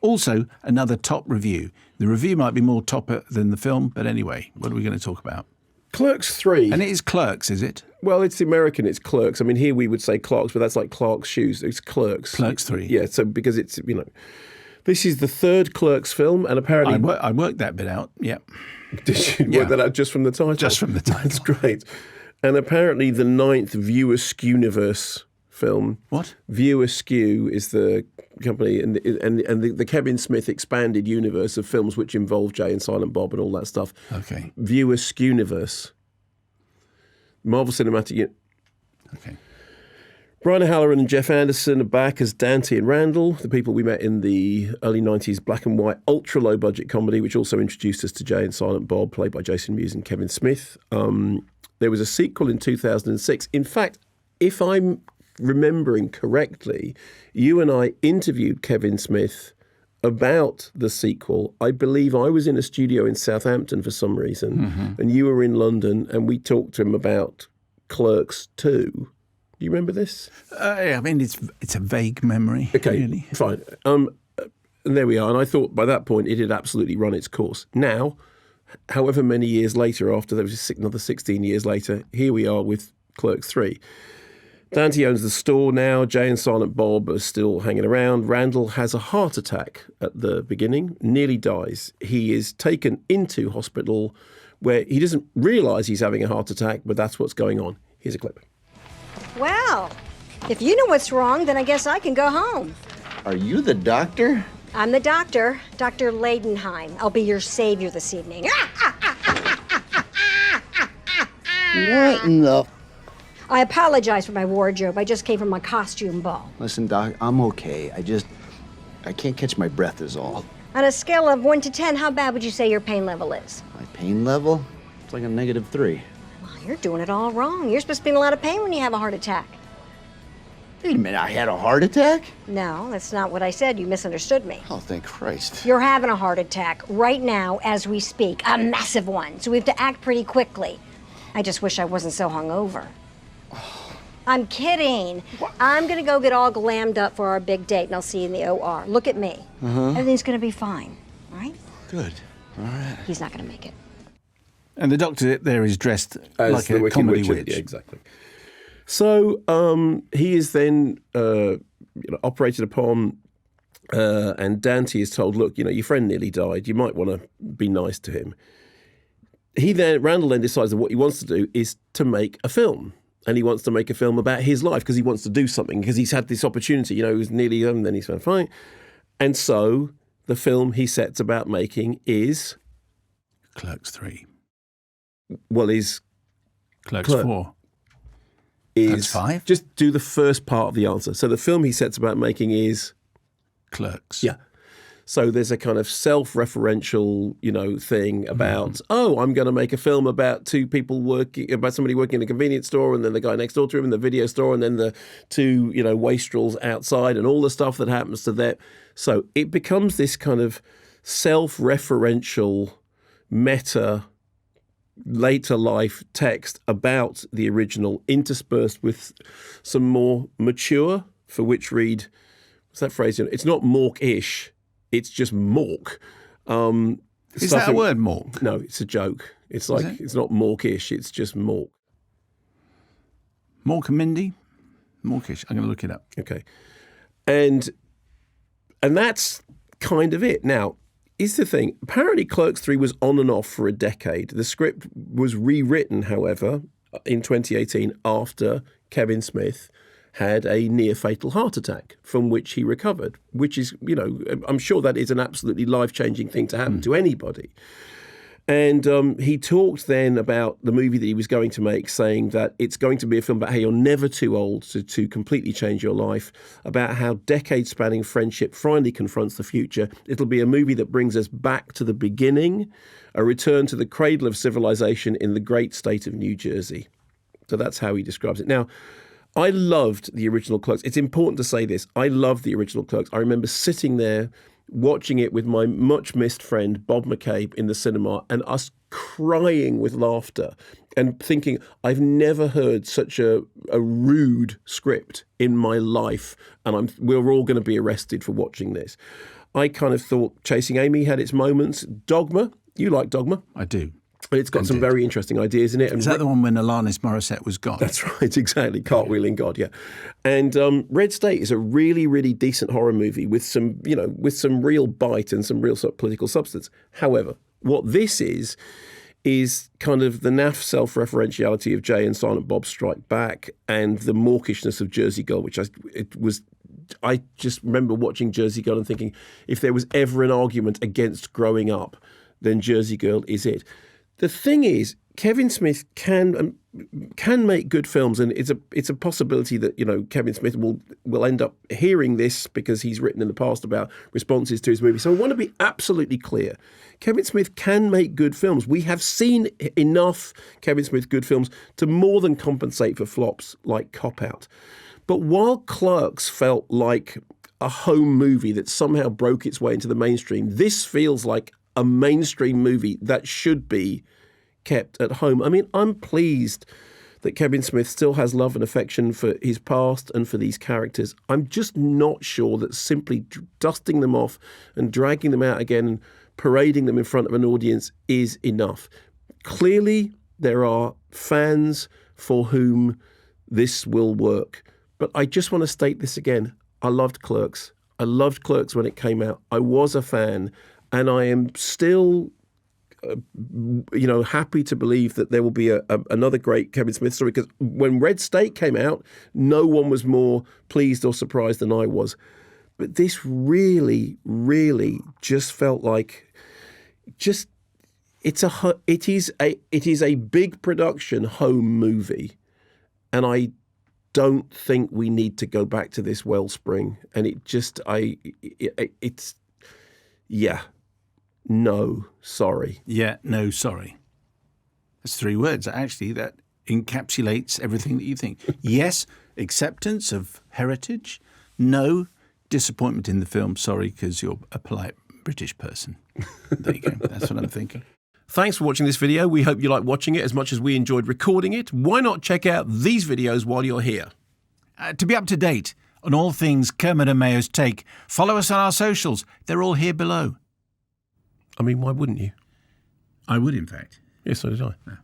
Also, another top review. The review might be more topper than the film, but anyway, what are we going to talk about? Clerks 3. And it is Clerks, is it? Well, it's American, it's Clerks. I mean, here we would say Clarks, but that's like Clark's shoes. It's Clerks. Clerks 3. Yeah, so because it's, this is the third Clerks film, and apparently... I worked that bit out, yeah. Did you work that out just from the title? Just from the title. That's great. And apparently the 9th View Askew-niverse film. What? View Askew is the company, and the Kevin Smith expanded universe of films which involve Jay and Silent Bob and all that stuff. Okay. View Askew-niverse. Marvel Cinematic... Okay. Brian O'Halloran and Jeff Anderson are back as Dante and Randal, the people we met in the early 90s black and white ultra-low-budget comedy, which also introduced us to Jay and Silent Bob, played by Jason Mewes and Kevin Smith. There was a sequel in 2006. In fact, if I'm remembering correctly, you and I interviewed Kevin Smith about the sequel. I believe I was in a studio in Southampton for some reason, and you were in London, and we talked to him about Clerks 2. Do you remember this? I mean, it's a vague memory. Okay, really. Fine. And there we are. And I thought by that point it had absolutely run its course. Now, however many years later, after there was another 16 years later, here we are with Clerks 3. Dante owns the store now. Jay and Silent Bob are still hanging around. Randal has a heart attack at the beginning, nearly dies. He is taken into hospital where he doesn't realise he's having a heart attack, but that's what's going on. Here's a clip. Well, if you know what's wrong, then I guess I can go home. Are you the doctor? I'm the doctor, Dr. Leidenheim. I'll be your savior this evening. What in the... I apologize for my wardrobe. I just came from my costume ball. Listen, Doc, I'm okay. I can't catch my breath is all. On a scale of 1 to 10, how bad would you say your pain level is? My pain level? It's like a -3. Well, you're doing it all wrong. You're supposed to be in a lot of pain when you have a heart attack. Wait a minute, I had a heart attack? No, that's not what I said. You misunderstood me. Oh, thank Christ. You're having a heart attack right now as we speak. A massive one. So we have to act pretty quickly. I just wish I wasn't so hungover. I'm kidding. What? I'm going to go get all glammed up for our big date, and I'll see you in the OR. Look at me. Everything's going to be fine, all right? Good. All right. He's not going to make it. And the doctor there is dressed as like the a comedy witch. Yeah, exactly. So he is then operated upon, and Dante is told, look, your friend nearly died. You might want to be nice to him. Randal then decides that what he wants to do is to make a film. And he wants to make a film about his life because he wants to do something, because he's had this opportunity. He was nearly home, then he's fine. And so the film he sets about making is... Clerks 3. Well, is... Clerks 4. Is Clerks 5? Just do the first part of the answer. So the film he sets about making is... Clerks. Yeah. So there's a kind of self-referential, thing about, I'm going to make a film about about somebody working in a convenience store, and then the guy next door to him in the video store, and then the two, wastrels outside, and all the stuff that happens to them. So it becomes this kind of self-referential, meta, later life text about the original, interspersed with some more mature, for which read, what's that phrase? It's not Mork-ish. It's just Mork. Is that a word, Mork? No, it's a joke. It's like, it's not Mork-ish, it's just Mork. Mork and Mindy? Morkish. I'm going to look it up. Okay. And that's kind of it. Now, is the thing, apparently Clerks 3 was on and off for a decade. The script was rewritten, however, in 2018 after Kevin Smith had a near-fatal heart attack from which he recovered, which is, I'm sure that is an absolutely life-changing thing to happen to anybody. And he talked then about the movie that he was going to make, saying that it's going to be a film about how you're never too old to completely change your life, about how decade-spanning friendship finally confronts the future. It'll be a movie that brings us back to the beginning, a return to the cradle of civilization in the great state of New Jersey. So that's how he describes it. Now, I loved the original Clerks. It's important to say this. I loved the original Clerks. I remember sitting there watching it with my much-missed friend Bob McCabe in the cinema, and us crying with laughter and thinking, I've never heard such a rude script in my life, and we're all going to be arrested for watching this. I kind of thought Chasing Amy had its moments. Dogma, you like Dogma. I do. It's got some very interesting ideas in it. And Is that the one when Alanis Morissette was gone? That's right, exactly. Cartwheeling God, yeah. And Red State is a really, really decent horror movie with some, with some real bite and some real sort of political substance. However, what this is kind of the naff self-referentiality of Jay and Silent Bob Strike Back and the mawkishness of Jersey Girl, which I just remember watching Jersey Girl and thinking, if there was ever an argument against growing up, then Jersey Girl is it. The thing is, Kevin Smith can make good films, and it's a possibility that Kevin Smith will end up hearing this because he's written in the past about responses to his movie. So I want to be absolutely clear: Kevin Smith can make good films. We have seen enough Kevin Smith good films to more than compensate for flops like Cop Out. But while Clerks felt like a home movie that somehow broke its way into the mainstream, this feels like a mainstream movie that should be kept at home. I mean, I'm pleased that Kevin Smith still has love and affection for his past and for these characters. I'm just not sure that simply dusting them off and dragging them out again and parading them in front of an audience is enough. Clearly, there are fans for whom this will work. But I just want to state this again. I loved Clerks. I loved Clerks when it came out. I was a fan. And I am still, happy to believe that there will be another great Kevin Smith story. Because when Red State came out, no one was more pleased or surprised than I was. But this really, really just felt like it is a big production home movie, and I don't think we need to go back to this wellspring. And no, sorry. Yeah, no, sorry. That's 3 words, actually, that encapsulates everything that you think. Yes, acceptance of heritage. No, disappointment in the film. Sorry, because you're a polite British person. There you go. That's what I'm thinking. Thanks for watching this video. We hope you like watching it as much as we enjoyed recording it. Why not check out these videos while you're here? To be up to date on all things Kermode and Mayo's Take, follow us on our socials. They're all here below. I mean, why wouldn't you? I would, in fact. Yes, so did I. Yeah.